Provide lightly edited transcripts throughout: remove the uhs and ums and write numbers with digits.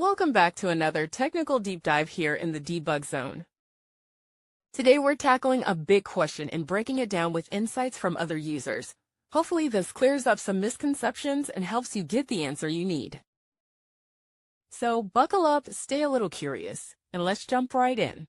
Welcome back to another technical deep dive here in the debug zone. Today we're tackling a big question and breaking it down with insights from other users. Hopefully this clears up some misconceptions and helps you get the answer you need. So buckle up, stay a little curious, and let's jump right in.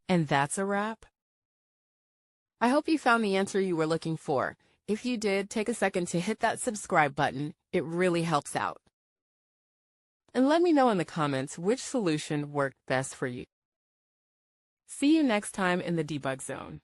And that's a wrap. I hope you found the answer you were looking for. If you did, take a second to hit that subscribe button. It really helps out. And let me know in the comments which solution worked best for you. See you next time in the debug zone.